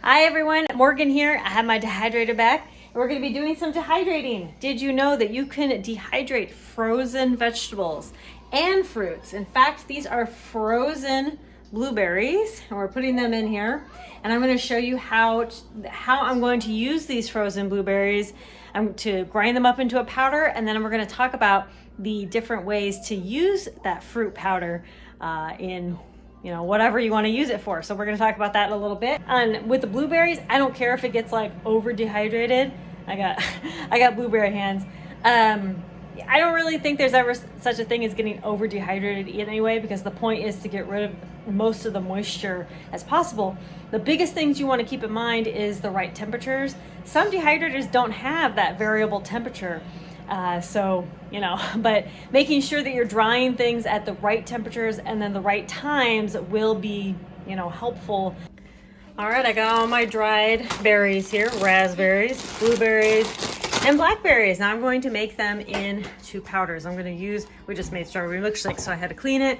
Hi everyone, Morgan here. I have my dehydrator back and we're going to be doing some dehydrating. Did you know that you can dehydrate frozen vegetables and fruits? In fact, these are frozen blueberries and we're putting them in here. And I'm going to show you how I'm going to use these frozen blueberries. I'm to grind them up into a powder, and then we're going to talk about the different ways to use that fruit powder in whatever you want to use it for. So we're going to talk about that in a little bit. And with the blueberries, I don't care if it gets like over dehydrated. I got blueberry hands. I don't really think there's ever such a thing as getting over dehydrated anyway, because the point is to get rid of most of the moisture as possible. The biggest things you want to keep in mind is the right temperatures. Some dehydrators don't have that variable temperature. But making sure that you're drying things at the right temperatures and then the right times will be, helpful. All right, I got all my dried berries here, raspberries, blueberries, and blackberries. Now I'm going to make them into powders. We just made strawberry milkshake, so I had to clean it.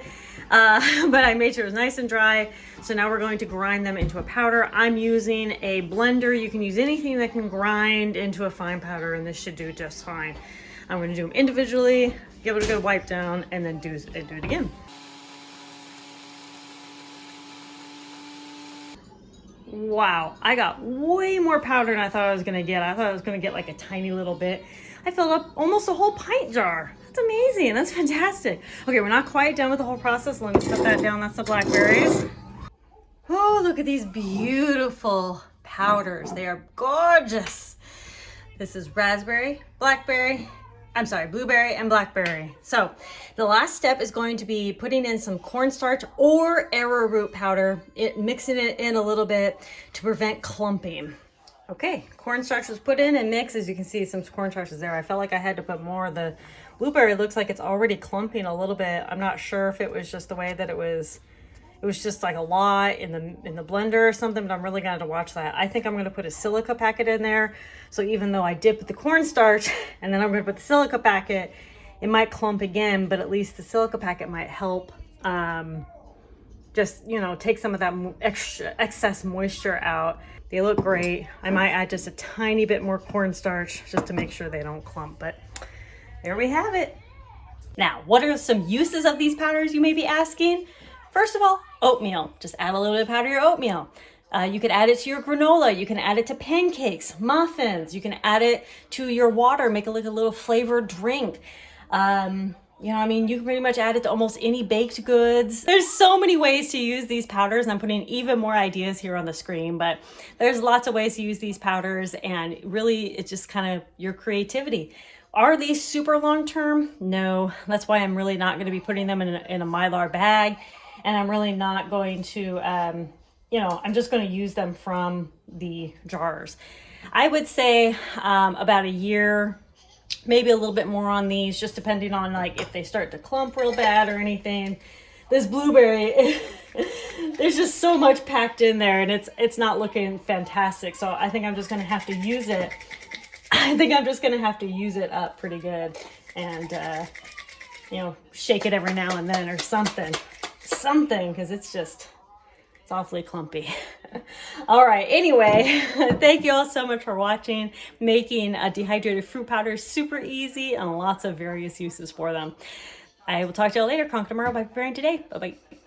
But I made sure it was nice and dry. So now we're going to grind them into a powder. I'm using a blender. You can use anything that can grind into a fine powder, and this should do just fine. I'm going to do them individually, give it a good wipe down, and then do it again. Wow, I got way more powder than I thought I was going to get. I thought I was going to get like a tiny little bit. I filled up almost a whole pint jar. That's amazing. That's fantastic. Okay, we're not quite done with the whole process. Let me set that down. That's the blackberries. Oh, look at these beautiful powders. They are gorgeous. This is blueberry, and blackberry. So the last step is going to be putting in some cornstarch or arrowroot powder, mixing it in a little bit to prevent clumping. Okay, cornstarch was put in and mixed. As you can see, some cornstarch is there. I felt like I had to put more. The blueberry looks like it's already clumping a little bit. I'm not sure if it was just the way that it was just like a lot in the blender or something, but I'm really going to watch that. I think I'm going to put a silica packet in there. So even though I dip the cornstarch and then I'm going to put the silica packet, it might clump again, but at least the silica packet might help take some of that excess moisture out. They look great. I might add just a tiny bit more cornstarch just to make sure they don't clump, but there we have it. Now, what are some uses of these powders, you may be asking? First of all, oatmeal. Just add a little bit of powder to your oatmeal. You could add it to your granola. You can add it to pancakes, muffins. You can add it to your water, make it like a little flavored drink. You can pretty much add it to almost any baked goods. There's so many ways to use these powders, and I'm putting even more ideas here on the screen, but there's lots of ways to use these powders, and really it's just kind of your creativity. Are these super long-term? No. That's why I'm really not going to be putting them in a Mylar bag. And I'm really not going to, I'm just going to use them from the jars. I would say about a year, maybe a little bit more on these, just depending on like if they start to clump real bad or anything. This blueberry, there's just so much packed in there, and it's not looking fantastic. So I think I'm just going to have to use it. Up pretty good and, shake it every now and then or something, because it's awfully clumpy. All right, anyway, thank you all so much for watching. Making a dehydrated fruit powder is super easy and lots of various uses for them. I will talk to you all later. Conquer tomorrow by preparing today. Bye-bye.